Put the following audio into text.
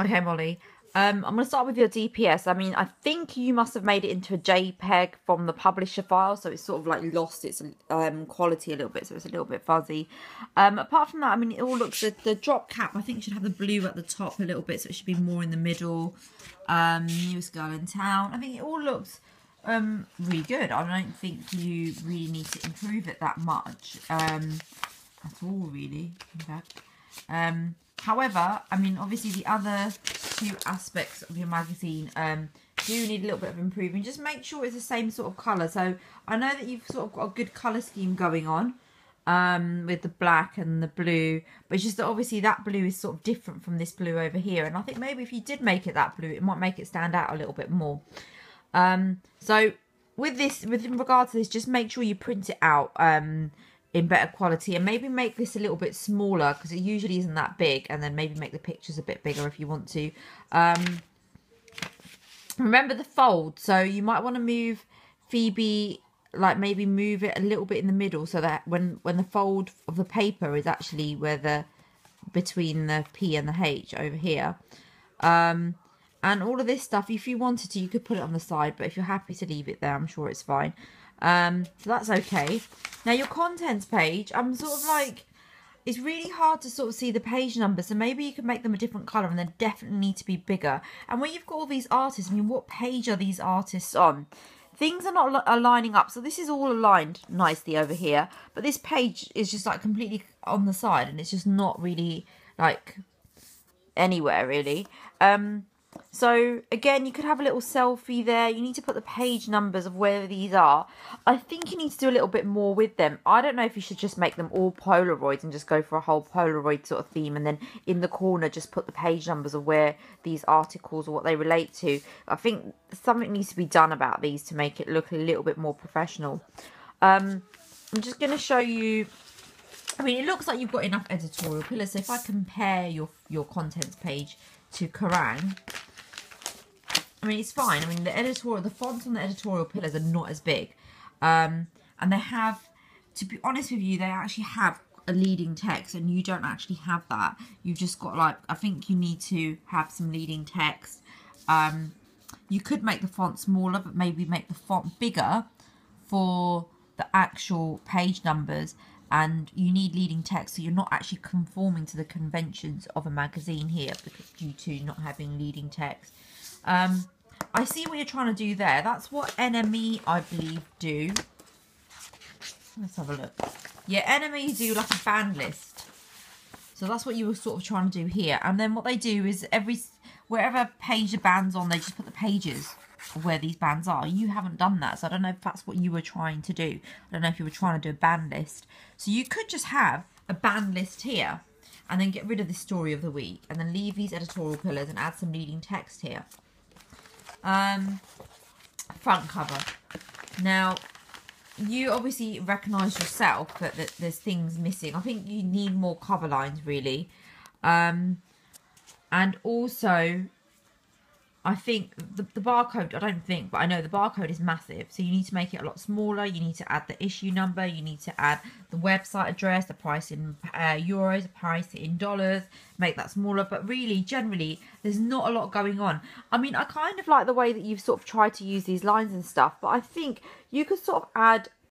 Okay, Molly. I'm going to start with your DPS. I mean, I think you must have made it into a JPEG from the publisher file, so it's sort of like lost its quality a little bit, so it's a little bit fuzzy. Apart from that, I mean, it all looks, the drop cap, I think, should have the blue at the top a little bit, so it should be more in the middle. Newest girl in town. I think it all looks really good. I don't think you really need to improve it that much at all, really, in fact. However, I mean, obviously the other two aspects of your magazine do need a little bit of improving. Just make sure it's the same sort of colour. So I know that you've sort of got a good colour scheme going on with the black and the blue, but it's just that obviously that blue is sort of different from this blue over here. And I think maybe if you did make it that blue, it might make it stand out a little bit more. So with in regard to this, just make sure you print it out in better quality, and maybe make this a little bit smaller because it usually isn't that big, and then maybe make the pictures a bit bigger if you want to. Remember the fold, so you might want to move Phoebe, like maybe move it a little bit in the middle so that when the fold of the paper is actually where the between the P and the H over here. And all of this stuff, if you wanted to, you could put it on the side, but if you're happy to leave it there, I'm sure it's fine. So that's okay. Now your contents page, I'm sort of like, it's really hard to sort of see the page numbers, so maybe you could make them a different colour, and they definitely need to be bigger. And when you've got all these artists, I mean, what page are these artists on? Things are not aligning up, so this is all aligned nicely over here, but this page is just like completely on the side, and it's just not really like anywhere really. So again, you could have a little selfie there. You need to put the page numbers of where these are. I think you need to do a little bit more with them. I don't know if you should just make them all Polaroids and just go for a whole Polaroid sort of theme, and then in the corner just put the page numbers of where these articles or what they relate to. I think something needs to be done about these to make it look a little bit more professional. I'm just going to show you. I mean, it looks like you've got enough editorial pillars. So if I compare your contents page to Kerrang, I mean, it's fine. I mean, the fonts on the editorial pillars are not as big. And they have, to be honest with you, they actually have a leading text, and you don't actually have that. You've just got, like, I think you need to have some leading text. You could make the font smaller, but maybe make the font bigger for the actual page numbers. And you need leading text, so you're not actually conforming to the conventions of a magazine here, because due to not having leading text. I see what you're trying to do there. That's what NME, I believe, do. Let's have a look. Yeah, NME do like a band list. So that's what you were sort of trying to do here. And then what they do is wherever page the band's on, they just put the pages of where these bands are. You haven't done that, so I don't know if that's what you were trying to do. I don't know if you were trying to do a band list. So you could just have a band list here, and then get rid of the story of the week, and then leave these editorial pillars and add some leading text here. Front cover. Now, you obviously recognise yourself that there's things missing. I think you need more cover lines, really. And also, I think the barcode, I don't think, but I know the barcode is massive. So you need to make it a lot smaller. You need to add the issue number. You need to add the website address, the price in euros, the price in dollars. Make that smaller. But really, generally, there's not a lot going on. I mean, I kind of like the way that you've sort of tried to use these lines and stuff. But I think you could sort of add